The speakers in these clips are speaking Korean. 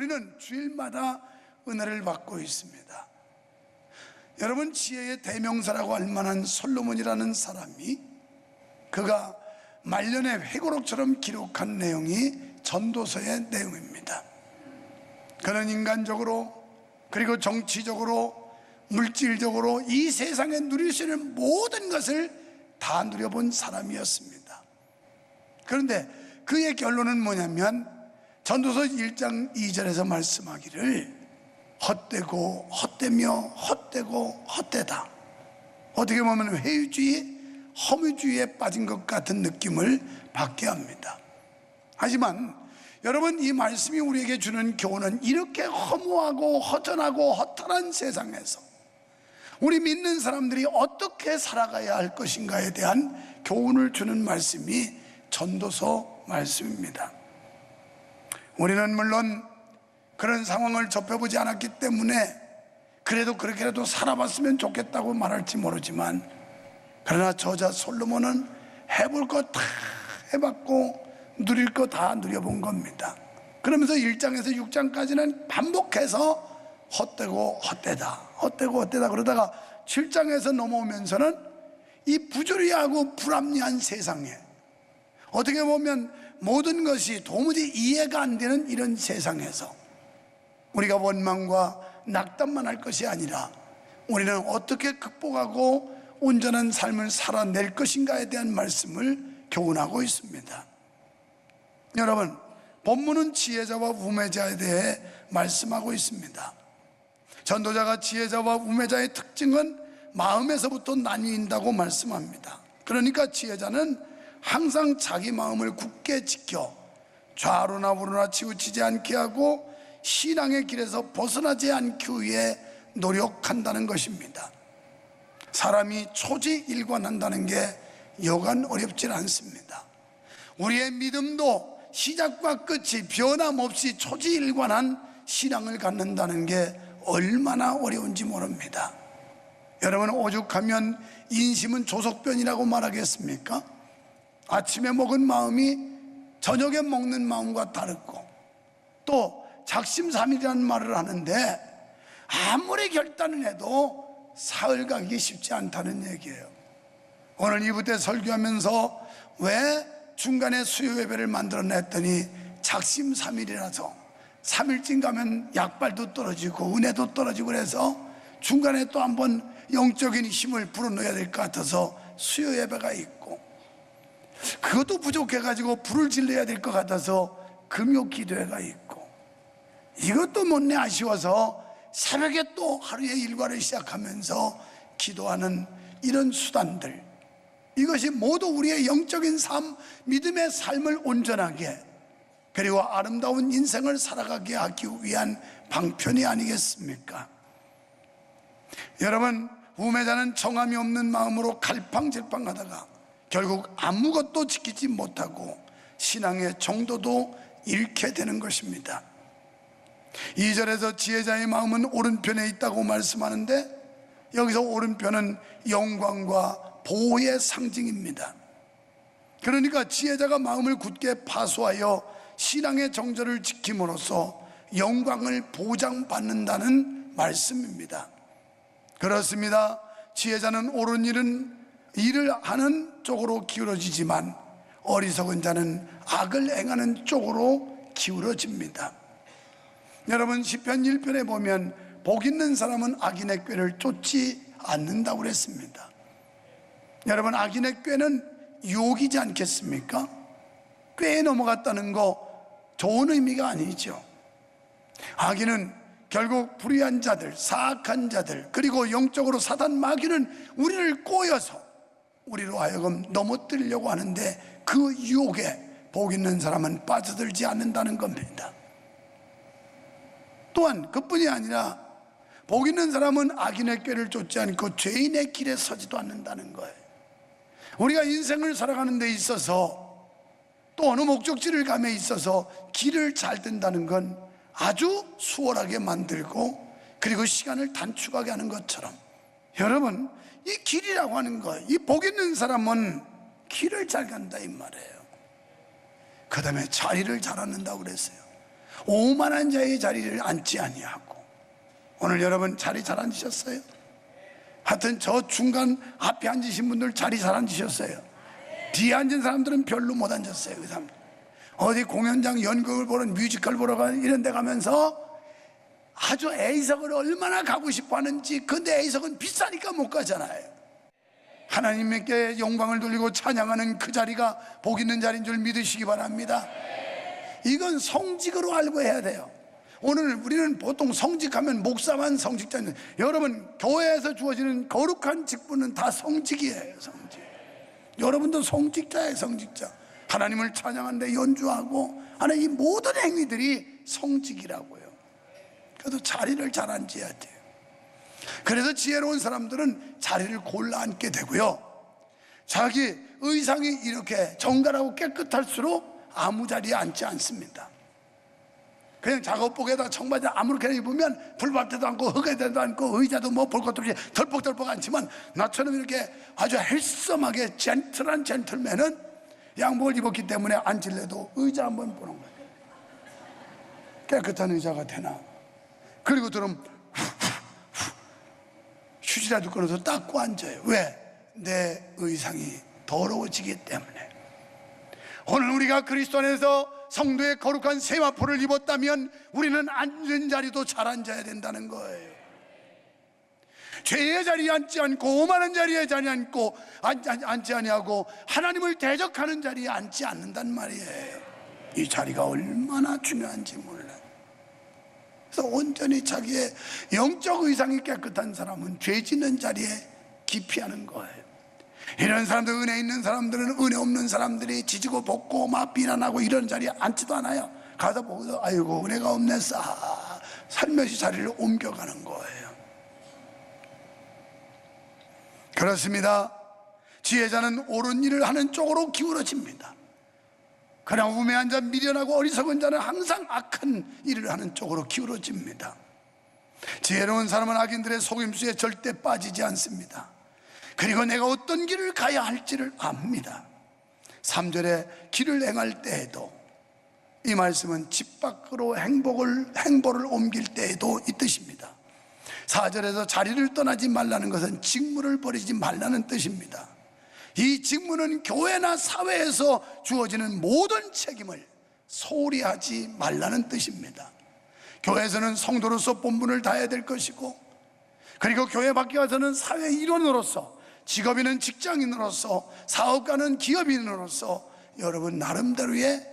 우리는 주일마다 은혜를 받고 있습니다. 여러분, 지혜의 대명사라고 할 만한 솔로몬이라는 사람이, 그가 말년의 회고록처럼 기록한 내용이 전도서의 내용입니다. 그는 인간적으로, 그리고 정치적으로, 물질적으로 이 세상에 누릴 수 있는 모든 것을 다 누려본 사람이었습니다. 그런데 그의 결론은 뭐냐면, 전도서 1장 2절에서 말씀하기를 헛되고 헛되며 헛되고 헛되다. 어떻게 보면 회의주의, 허무주의에 빠진 것 같은 느낌을 받게 합니다. 하지만 여러분, 이 말씀이 우리에게 주는 교훈은 이렇게 허무하고 허전하고 허탈한 세상에서 우리 믿는 사람들이 어떻게 살아가야 할 것인가에 대한 교훈을 주는 말씀이 전도서 말씀입니다. 우리는 물론 그런 상황을 접해보지 않았기 때문에 그래도 그렇게라도 살아봤으면 좋겠다고 말할지 모르지만, 그러나 저자 솔로몬은 해볼 거 다 해봤고 누릴 거 다 누려본 겁니다. 그러면서 1장에서 6장까지는 반복해서 헛되고 헛되다, 헛되고 헛되다 그러다가 7장에서 넘어오면서는 이 부조리하고 불합리한 세상에, 어떻게 보면 모든 것이 도무지 이해가 안 되는 이런 세상에서 우리가 원망과 낙담만 할 것이 아니라 우리는 어떻게 극복하고 온전한 삶을 살아낼 것인가에 대한 말씀을 교훈하고 있습니다. 여러분, 본문은 지혜자와 우매자에 대해 말씀하고 있습니다. 전도자가 지혜자와 우매자의 특징은 마음에서부터 나뉜다고 말씀합니다. 그러니까 지혜자는 항상 자기 마음을 굳게 지켜 좌로나 우로나 치우치지 않게 하고 신앙의 길에서 벗어나지 않기 위해 노력한다는 것입니다. 사람이 초지일관한다는 게 여간 어렵진 않습니다. 우리의 믿음도 시작과 끝이 변함없이 초지일관한 신앙을 갖는다는 게 얼마나 어려운지 모릅니다. 여러분, 오죽하면 인심은 조석변이라고 말하겠습니까? 아침에 먹은 마음이 저녁에 먹는 마음과 다르고, 또 작심삼일이라는 말을 하는데 아무리 결단을 해도 사흘 가기 쉽지 않다는 얘기예요. 오늘 이부 때 설교하면서 왜 중간에 수요 예배를 만들어냈더니 작심삼일이라서 3일쯤 가면 약발도 떨어지고 은혜도 떨어지고 그래서 중간에 또 한번 영적인 힘을 불어넣어야 될 것 같아서 수요 예배가 있고, 그것도 부족해가지고 불을 질러야 될 것 같아서 금요 기도회가 있고, 이것도 못내 아쉬워서 새벽에 또 하루의 일과를 시작하면서 기도하는 이런 수단들, 이것이 모두 우리의 영적인 삶, 믿음의 삶을 온전하게 그리고 아름다운 인생을 살아가게 하기 위한 방편이 아니겠습니까? 여러분, 우매자는 정함이 없는 마음으로 갈팡질팡하다가 결국 아무것도 지키지 못하고 신앙의 정도도 잃게 되는 것입니다. 2절에서 지혜자의 마음은 오른편에 있다고 말씀하는데, 여기서 오른편은 영광과 보호의 상징입니다. 그러니까 지혜자가 마음을 굳게 파수하여 신앙의 정절을 지킴으로써 영광을 보장받는다는 말씀입니다. 그렇습니다. 지혜자는 옳은 일을 하는 쪽으로 기울어지지만 어리석은 자는 악을 행하는 쪽으로 기울어집니다. 여러분, 시편 1편에 보면 복 있는 사람은 악인의 꾀를 쫓지 않는다고 그랬습니다. 여러분, 악인의 꾀는 유혹이지 않겠습니까? 꾀에 넘어갔다는 거 좋은 의미가 아니죠. 악인은 결국 불의한 자들, 사악한 자들, 그리고 영적으로 사단 마귀는 우리를 꼬여서 우리로 하여금 넘어뜨리려고 하는데, 그 유혹에 복 있는 사람은 빠져들지 않는다는 겁니다. 또한 그뿐이 아니라 복 있는 사람은 악인의 꾀를 쫓지 않고 죄인의 길에 서지도 않는다는 거예요. 우리가 인생을 살아가는 데 있어서, 또 어느 목적지를 감에 있어서 길을 잘 든다는 건 아주 수월하게 만들고 그리고 시간을 단축하게 하는 것처럼, 여러분, 이 길이라고 하는 거, 이 복 있는 사람은 길을 잘 간다 이 말이에요. 그 다음에 자리를 잘 앉는다고 그랬어요. 오만한 자의 자리를 앉지 아니하고. 오늘 여러분 자리 잘 앉으셨어요? 하여튼 저 중간 앞에 앉으신 분들 자리 잘 앉으셨어요? 뒤에 앉은 사람들은 별로 못 앉았어요. 그 사람들 어디 공연장 연극을 보러, 뮤지컬 보러 가는 이런 데 가면서 아주 A석을 얼마나 가고 싶어 하는지. 근데 A석은 비싸니까 못 가잖아요. 하나님께 영광을 돌리고 찬양하는 그 자리가 복 있는 자리인 줄 믿으시기 바랍니다. 이건 성직으로 알고 해야 돼요. 오늘 우리는 보통 성직하면 목사만 성직자는, 여러분 교회에서 주어지는 거룩한 직분은 다 성직이에요. 성직. 여러분도 성직자예요. 성직자. 하나님을 찬양하는데 연주하고 하는 이 모든 행위들이 성직이라고요. 그래도 자리를 잘 앉아야 돼요. 그래서 지혜로운 사람들은 자리를 골라 앉게 되고요, 자기 의상이 이렇게 정갈하고 깨끗할수록 아무 자리에 앉지 않습니다. 그냥 작업복에다 청바지 아무렇게나 입으면 불밭에도 앉고 흙에도 앉고 의자도 뭐 볼 것도 없이 덜벅덜벅 앉지만, 나처럼 이렇게 아주 헬섬하게 젠틀한 젠틀맨은 양복을 입었기 때문에 앉을래도 의자 한번 보는 거예요. 깨끗한 의자가 되나. 그리고 들으면 휴지라도 끊어서 닦고 앉아요. 왜? 내 의상이 더러워지기 때문에. 오늘 우리가 그리스도 안에서 성도의 거룩한 세마포를 입었다면 우리는 앉는 자리도 잘 앉아야 된다는 거예요. 죄의 자리에 앉지 않고, 오만한 자리에 앉지 아니하고 하나님을 대적하는 자리에 앉지 않는단 말이에요. 이 자리가 얼마나 중요한지 몰라요. 그래서 온전히 자기의 영적 의상이 깨끗한 사람은 죄 짓는 자리에 기피하는 거예요. 이런 사람들, 은혜 있는 사람들은 은혜 없는 사람들이 지지고 볶고 막 비난하고 이런 자리에 앉지도 않아요. 가서 보고서 아이고 은혜가 없네 싹 살며시 자리를 옮겨가는 거예요. 그렇습니다. 지혜자는 옳은 일을 하는 쪽으로 기울어집니다. 그러나 우매한 자, 미련하고 어리석은 자는 항상 악한 일을 하는 쪽으로 기울어집니다. 지혜로운 사람은 악인들의 속임수에 절대 빠지지 않습니다. 그리고 내가 어떤 길을 가야 할지를 압니다. 3절에 길을 행할 때에도, 이 말씀은 집 밖으로 행보를 옮길 때에도 이 뜻입니다. 4절에서 자리를 떠나지 말라는 것은 직무를 버리지 말라는 뜻입니다. 이 직무는 교회나 사회에서 주어지는 모든 책임을 소홀히 하지 말라는 뜻입니다. 교회에서는 성도로서 본분을 다해야 될 것이고, 그리고 교회 밖에 가서는 사회 일원으로서, 직업인은 직장인으로서, 사업가는 기업인으로서 여러분 나름대로의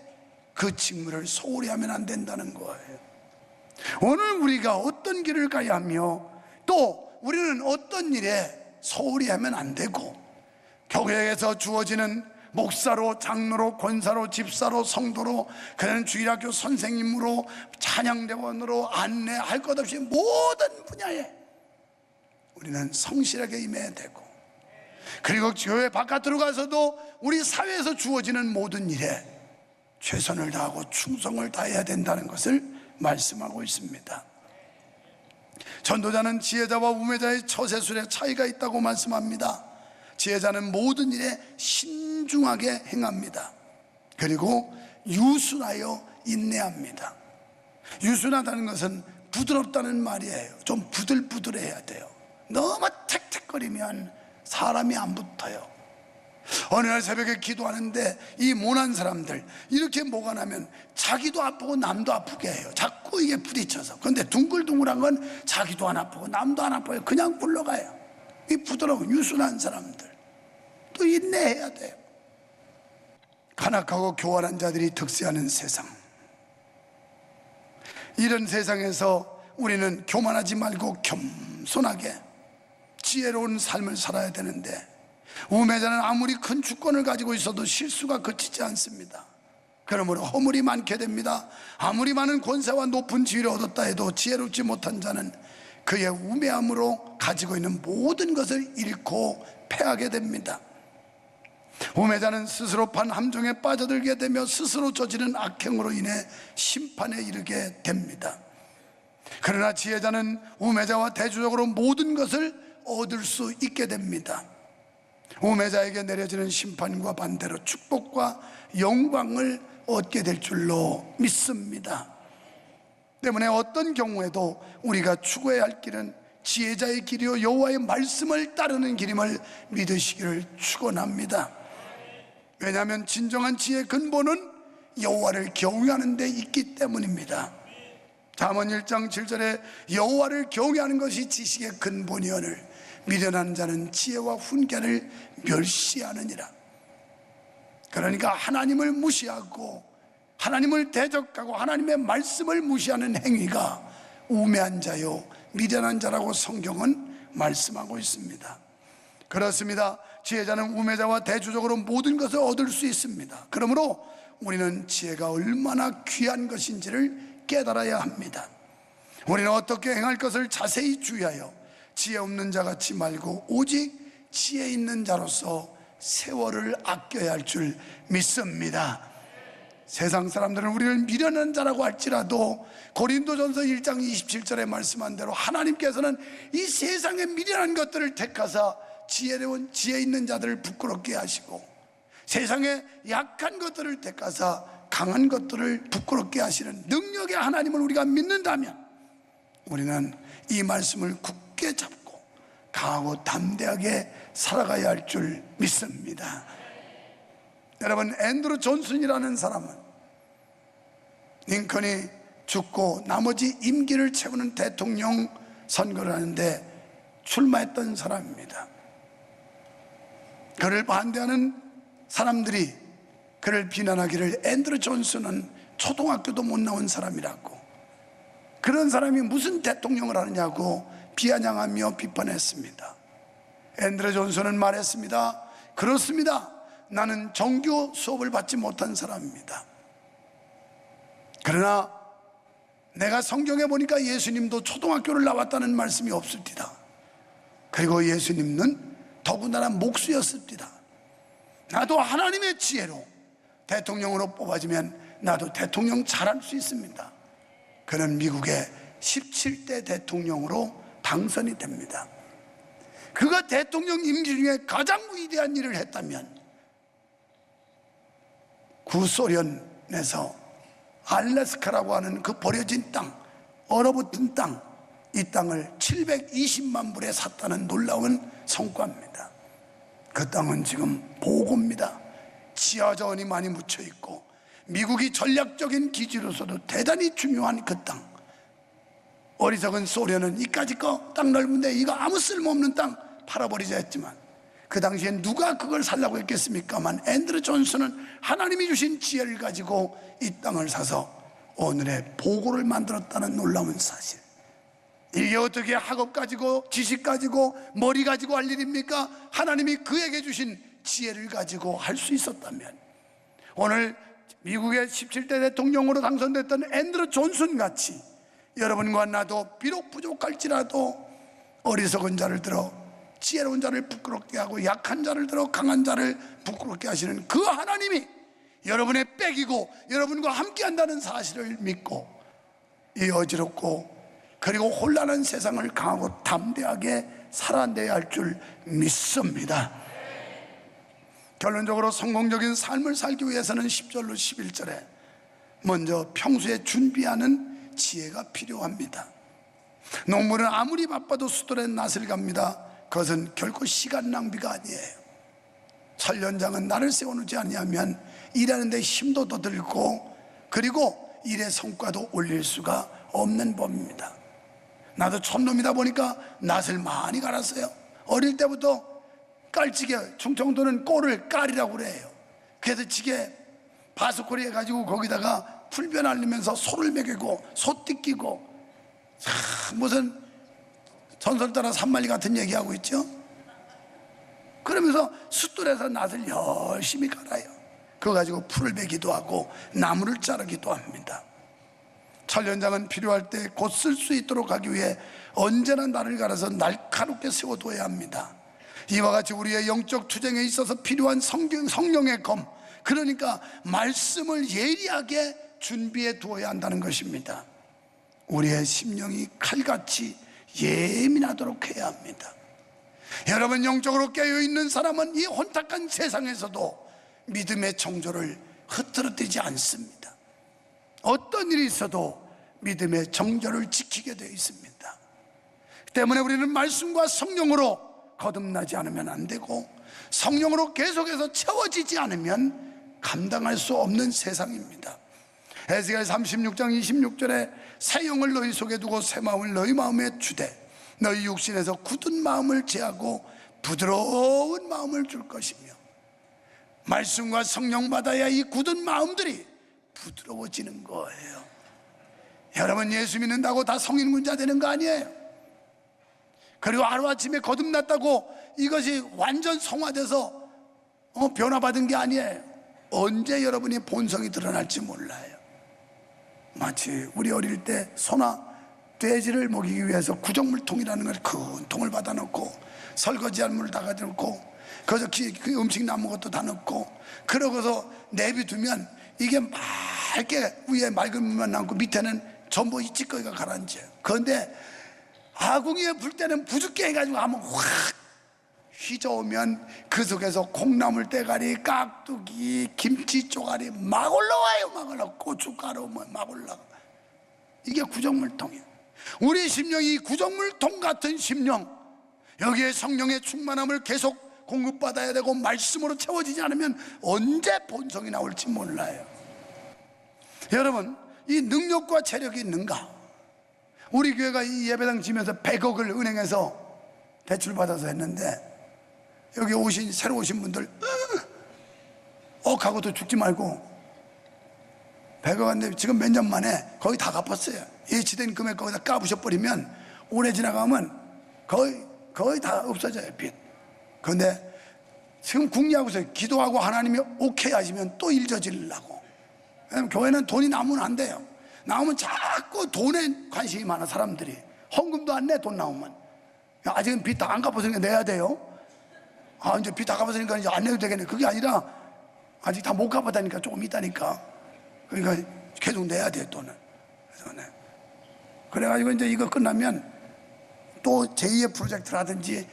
그 직무를 소홀히 하면 안 된다는 거예요. 오늘 우리가 어떤 길을 가야 하며, 또 우리는 어떤 일에 소홀히 하면 안 되고, 교회에서 주어지는 목사로, 장로로, 권사로, 집사로, 성도로, 그는 주일학교 선생님으로, 찬양대원으로, 안내할 것 없이 모든 분야에 우리는 성실하게 임해야 되고, 그리고 교회 바깥으로 가서도 우리 사회에서 주어지는 모든 일에 최선을 다하고 충성을 다해야 된다는 것을 말씀하고 있습니다. 전도자는 지혜자와 우매자의 처세술에 차이가 있다고 말씀합니다. 지혜자는 모든 일에 신중하게 행합니다. 그리고 유순하여 인내합니다. 유순하다는 것은 부드럽다는 말이에요. 좀 부들부들해야 돼요. 너무 택택거리면 사람이 안 붙어요. 어느 날 새벽에 기도하는데 이 모난 사람들, 이렇게 뭐가 나면 자기도 아프고 남도 아프게 해요. 자꾸 이게 부딪혀서. 그런데 둥글둥글한 건 자기도 안 아프고 남도 안 아파요. 그냥 굴러가요. 이 부드러운 유순한 사람들, 또 인내해야 돼요. 간악하고 교활한 자들이 득세하는 세상, 이런 세상에서 우리는 교만하지 말고 겸손하게 지혜로운 삶을 살아야 되는데, 우매자는 아무리 큰 주권을 가지고 있어도 실수가 그치지 않습니다. 그러므로 허물이 많게 됩니다. 아무리 많은 권세와 높은 지위를 얻었다 해도 지혜롭지 못한 자는 그의 우매함으로 가지고 있는 모든 것을 잃고 패하게 됩니다. 우매자는 스스로 판 함정에 빠져들게 되며 스스로 저지른 악행으로 인해 심판에 이르게 됩니다. 그러나 지혜자는 우매자와 대조적으로 모든 것을 얻을 수 있게 됩니다. 우매자에게 내려지는 심판과 반대로 축복과 영광을 얻게 될 줄로 믿습니다. 때문에 어떤 경우에도 우리가 추구해야 할 길은 지혜자의 길이요 여호와의 말씀을 따르는 길임을 믿으시기를 축원합니다. 왜냐하면 진정한 지혜의 근본은 여호와를 경외하는 데 있기 때문입니다. 잠언 1장 7절에 여호와를 경외하는 것이 지식의 근본이오늘 미련한 자는 지혜와 훈계를 멸시하느니라. 그러니까 하나님을 무시하고 하나님을 대적하고 하나님의 말씀을 무시하는 행위가 우매한 자요 미련한 자라고 성경은 말씀하고 있습니다. 그렇습니다. 지혜자는 우매자와 대조적으로 모든 것을 얻을 수 있습니다. 그러므로 우리는 지혜가 얼마나 귀한 것인지를 깨달아야 합니다. 우리는 어떻게 행할 것을 자세히 주의하여 지혜 없는 자 같이 말고 오직 지혜 있는 자로서 세월을 아껴야 할 줄 믿습니다. 세상 사람들은 우리를 미련한 자라고 할지라도 고린도전서 1장 27절에 말씀한 대로 하나님께서는 이 세상의 미련한 것들을 택하사 지혜로운 지혜 있는 자들을 부끄럽게 하시고 세상의 약한 것들을 택하사 강한 것들을 부끄럽게 하시는 능력의 하나님을 우리가 믿는다면 우리는 이 말씀을 굳게 잡고 강하고 담대하게 살아가야 할 줄 믿습니다. 여러분, 앤드루 존슨이라는 사람은 링컨이 죽고 나머지 임기를 채우는 대통령 선거를 하는데 출마했던 사람입니다. 그를 반대하는 사람들이 그를 비난하기를 앤드루 존슨은 초등학교도 못 나온 사람이라고, 그런 사람이 무슨 대통령을 하느냐고 비아냥하며 비판했습니다. 앤드루 존슨은 말했습니다. 그렇습니다. 나는 정규 수업을 받지 못한 사람입니다. 그러나 내가 성경에 보니까 예수님도 초등학교를 나왔다는 말씀이 없습니다. 그리고 예수님은 더군다나 목수였습니다. 나도 하나님의 지혜로 대통령으로 뽑아지면 나도 대통령 잘할 수 있습니다. 그는 미국의 17대 대통령으로 당선이 됩니다. 그가 대통령 임기 중에 가장 위대한 일을 했다면 구소련에서 알래스카라고 하는 그 버려진 땅, 얼어붙은 땅, 이 땅을 720만 불에 샀다는 놀라운 성과입니다. 그 땅은 지금 보고입니다. 지하자원이 많이 묻혀 있고 미국이 전략적인 기지로서도 대단히 중요한 그 땅. 어리석은 소련은 이까짓 거 땅 넓은데 이거 아무 쓸모없는 땅 팔아버리자 했지만 그 당시엔 누가 그걸 살라고 했겠습니까만 앤드루 존슨은 하나님이 주신 지혜를 가지고 이 땅을 사서 오늘의 보고를 만들었다는 놀라운 사실. 이게 어떻게 학업 가지고 지식 가지고 머리 가지고 할 일입니까? 하나님이 그에게 주신 지혜를 가지고 할 수 있었다면 오늘 미국의 17대 대통령으로 당선됐던 앤드루 존슨 같이 여러분과 나도 비록 부족할지라도 어리석은 자를 들어 지혜로운 자를 부끄럽게 하고 약한 자를 들어 강한 자를 부끄럽게 하시는 그 하나님이 여러분의 백이고 여러분과 함께 한다는 사실을 믿고 이 어지럽고 그리고 혼란한 세상을 강하고 담대하게 살아내야 할 줄 믿습니다. 결론적으로 성공적인 삶을 살기 위해서는 10절로 11절에 먼저 평소에 준비하는 지혜가 필요합니다. 농부는 아무리 바빠도 수돌에 낫을 갑니다. 그것은 결코 시간 낭비가 아니에요. 천련장은 나를 세워놓지 아니하면 일하는데 힘도 더 들고 그리고 일의 성과도 올릴 수가 없는 법입니다. 나도 촌놈이다 보니까 낫을 많이 갈았어요. 어릴 때부터 깔찌개, 충청도는 꼴을 깔이라고 그래요. 그래서 지게 바스코리 해가지고 거기다가 풀변 알리면서 소를 먹이고 소 띠끼고 무슨 전설 따라 산말리 같은 얘기하고 있죠. 그러면서 숫돌에서 낫을 열심히 갈아요. 그거 가지고 풀을 베기도 하고 나무를 자르기도 합니다. 천련장은 필요할 때 곧 쓸 수 있도록 하기 위해 언제나 나를 갈아서 날카롭게 세워둬야 합니다. 이와 같이 우리의 영적 투쟁에 있어서 필요한 성령의 검, 그러니까 말씀을 예리하게 준비해 두어야 한다는 것입니다. 우리의 심령이 칼같이 예민하도록 해야 합니다. 여러분, 영적으로 깨어있는 사람은 이 혼탁한 세상에서도 믿음의 청조를 흐트러뜨리지 않습니다. 어떤 일이 있어도 믿음의 정절을 지키게 되어 있습니다. 때문에 우리는 말씀과 성령으로 거듭나지 않으면 안 되고, 성령으로 계속해서 채워지지 않으면 감당할 수 없는 세상입니다. 에스겔 36장 26절에 새 영을 너희 속에 두고 새 마음을 너희 마음에 주되 너희 육신에서 굳은 마음을 제하고 부드러운 마음을 줄 것이며, 말씀과 성령 받아야 이 굳은 마음들이 부드러워지는 거예요. 여러분, 예수 믿는다고 다 성인군자 되는 거 아니에요. 그리고 하루아침에 거듭났다고 이것이 완전 성화돼서 변화받은 게 아니에요. 언제 여러분이 본성이 드러날지 몰라요. 마치 우리 어릴 때 소나 돼지를 먹이기 위해서 구정물통이라는 걸 큰 통을 받아 넣고 설거지할 물을 다 가져 넣고 거기서 그 음식 남은 것도 다 넣고 그러고서 내비두면 이게 맑게 위에 맑은 물만 남고 밑에는 전부 이 찌꺼기가 가라앉아요. 그런데 아궁이에 불 때는 부죽게 해가지고 한번 확 휘저으면 그 속에서 콩나물 대가리, 깍두기, 김치 쪼가리 막 올라와요. 막 올라와. 고춧가루 막 올라가. 이게 구정물통이에요. 우리 심령이 구정물통 같은 심령, 여기에 성령의 충만함을 계속 공급받아야 되고 말씀으로 채워지지 않으면 언제 본성이 나올지 몰라요. 여러분, 이 능력과 체력이 있는가? 우리 교회가 이 예배당 지면서 100억을 은행에서 대출 받아서 했는데, 여기 새로 오신 분들 하고도 죽지 말고 100억인데 지금 몇 년 만에 거의 다 갚았어요. 예치된 금액 거기다 까부셔버리면 오래 지나가면 거의 다 없어져요, 빚. 그런데 지금 궁리하고 있어요. 기도하고 하나님이 오케이 하시면 또 일 저지르려고. 왜냐면 교회는 돈이 남으면 안 돼요. 나오면 자꾸 돈에 관심이 많아. 사람들이 헌금도 안 내. 돈 나오면 아직은 빚 다 안 갚았으니까 내야 돼요. 이제 빚 다 갚았으니까 이제 안 내도 되겠네. 그게 아니라 아직 다 못 갚았다니까. 조금 있다니까. 그러니까 계속 내야 돼요, 돈을. 그래가지고 이제 이거 끝나면 또 제2의 프로젝트라든지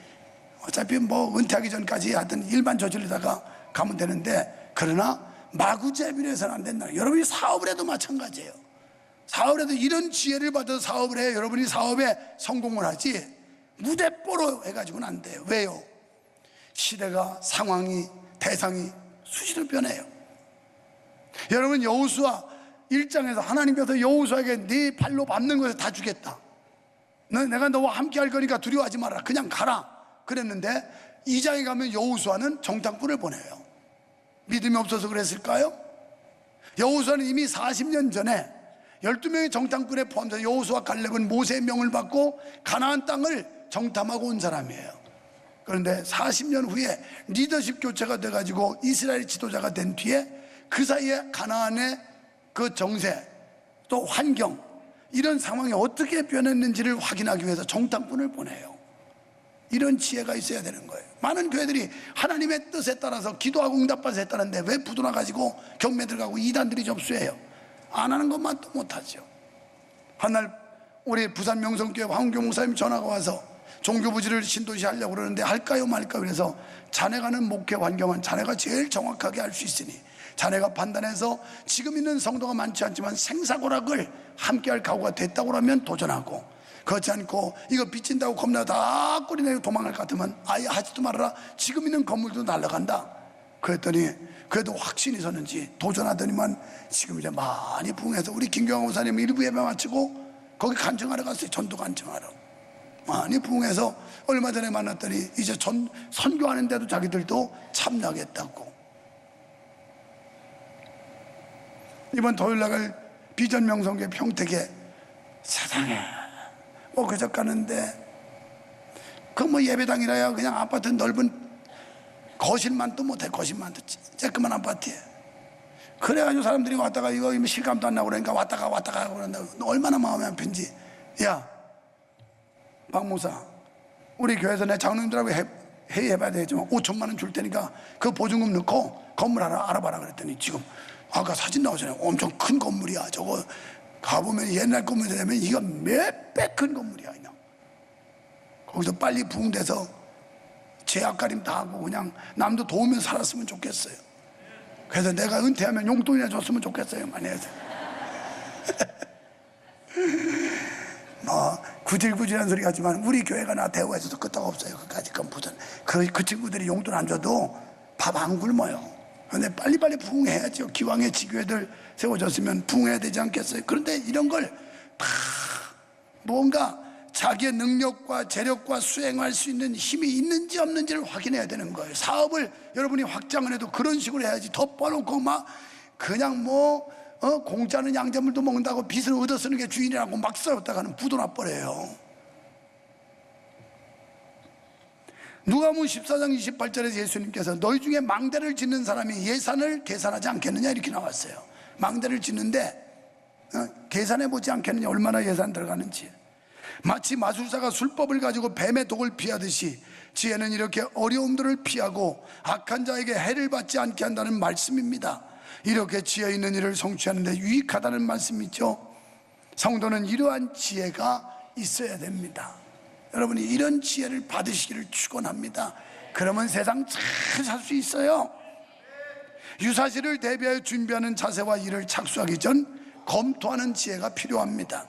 어차피 뭐 은퇴하기 전까지 하여튼 일반 저질러다가 가면 되는데, 그러나 마구제비로 해서는 안 된다. 여러분이 사업을 해도 마찬가지예요. 사업을 해도 이런 지혜를 받아서 사업을 해야 여러분이 사업에 성공을 하지, 무대뽀로 해가지고는 안 돼요. 왜요? 시대가, 상황이, 대상이 수시로 변해요. 여러분, 여호수아 1장에서 하나님께서 여호수아에게 네 발로 밟는 것을 다 주겠다. 내가 너와 함께 할 거니까 두려워하지 마라. 그냥 가라. 그랬는데 2장에 가면 여호수아는 정탐꾼을 보내요. 믿음이 없어서 그랬을까요? 여호수아는 이미 40년 전에 12명의 정탐꾼에 포함해서 여호수아 갈렙은 모세의 명을 받고 가나안 땅을 정탐하고 온 사람이에요. 그런데 40년 후에 리더십 교체가 돼가지고 이스라엘 지도자가 된 뒤에 그 사이에 가나안의 그 정세 또 환경, 이런 상황이 어떻게 변했는지를 확인하기 위해서 정탐꾼을 보내요. 이런 지혜가 있어야 되는 거예요. 많은 교회들이 하나님의 뜻에 따라서 기도하고 응답받아서 했다는데 왜 부도나 가지고 경매 들어가고 이단들이 접수해요? 안 하는 것만 또 못하죠. 한날 우리 부산 명성교회 황교 목사님 전화가 와서 종교부지를 신도시 하려고 그러는데 할까요 말까요? 그래서 자네가 하는 목회 환경은 자네가 제일 정확하게 알 수 있으니 자네가 판단해서 지금 있는 성도가 많지 않지만 생사고락을 함께할 각오가 됐다고 하면 도전하고, 그렇지 않고 이거 빚진다고 겁나 다 꼬리내고 도망갈 것 같으면 아예 하지도 말아라. 지금 있는 건물도 날아간다. 그랬더니 그래도 확신이 있었는지 도전하더니만 지금 이제 많이 부흥해서 우리 김경환 목사님 일부 예배 마치고 거기 간증하러 갔어요. 전도 간증하러 많이 부흥해서 얼마 전에 만났더니 이제 선교하는데도 자기들도 참여하겠다고. 이번 토요일 나갈 비전 명성교회 평택에 세상에 그저 가는데 그 뭐 예배당이라야 그냥 아파트 넓은 거실만 또 못해. 거실만 또 쬐끄만 아파트에. 그래가지고 사람들이 왔다가 이거 실감도 안 나고 그러니까 왔다가 그런다. 너 얼마나 마음이 아픈지. 야, 박 목사, 우리 교회에서 내 장로님들하고 회의해봐야 되겠지만 5천만 원 줄 테니까 그 보증금 넣고 건물 하나 알아봐라 그랬더니 지금 아까 사진 나오잖아요. 엄청 큰 건물이야. 저거 가보면 옛날 건물이 되면 이거 몇 배 큰 건물이야. 그냥 거기서 빨리 부흥돼서 제약가림 다 하고 그냥 남도 도우면 살았으면 좋겠어요. 그래서 내가 은퇴하면 용돈이나 줬으면 좋겠어요. 많이 해서 뭐 구질구질한 소리 하지만 우리 교회가 나 대우해줘도 끄떡 없어요. 그까짓 건 부전. 그 친구들이 용돈 안 줘도 밥 안 굶어요. 근데 빨리빨리 부흥해야죠. 기왕에 지교회들 세워졌으면 부흥해야 되지 않겠어요? 그런데 이런 걸 다 뭔가 자기의 능력과 재력과 수행할 수 있는 힘이 있는지 없는지를 확인해야 되는 거예요. 사업을 여러분이 확장을 해도 그런 식으로 해야지. 덮어놓고 막 그냥 뭐 공짜는 양자물도 먹는다고 빚을 얻어 쓰는 게 주인이라고 막 싸웠다가는 부도 나버려요. 누가복음 14장 28절에서 예수님께서 너희 중에 망대를 짓는 사람이 예산을 계산하지 않겠느냐 이렇게 나왔어요. 망대를 짓는데 계산해 보지 않겠느냐, 얼마나 예산 들어가는지. 마치 마술사가 술법을 가지고 뱀의 독을 피하듯이 지혜는 이렇게 어려움들을 피하고 악한 자에게 해를 받지 않게 한다는 말씀입니다. 이렇게 지혜 있는 일을 성취하는 데 유익하다는 말씀이죠. 성도는 이러한 지혜가 있어야 됩니다. 여러분이 이런 지혜를 받으시기를 축원합니다. 그러면 세상 잘 살 수 있어요. 유사시를 대비하여 준비하는 자세와 일을 착수하기 전 검토하는 지혜가 필요합니다.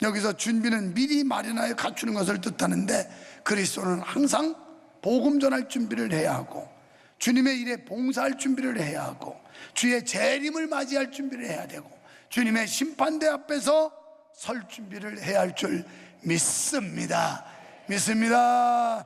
여기서 준비는 미리 마련하여 갖추는 것을 뜻하는데, 그리스도는 항상 복음 전할 준비를 해야 하고 주님의 일에 봉사할 준비를 해야 하고 주의 재림을 맞이할 준비를 해야 되고 주님의 심판대 앞에서 설 준비를 해야 할 줄 믿습니다. 믿습니다.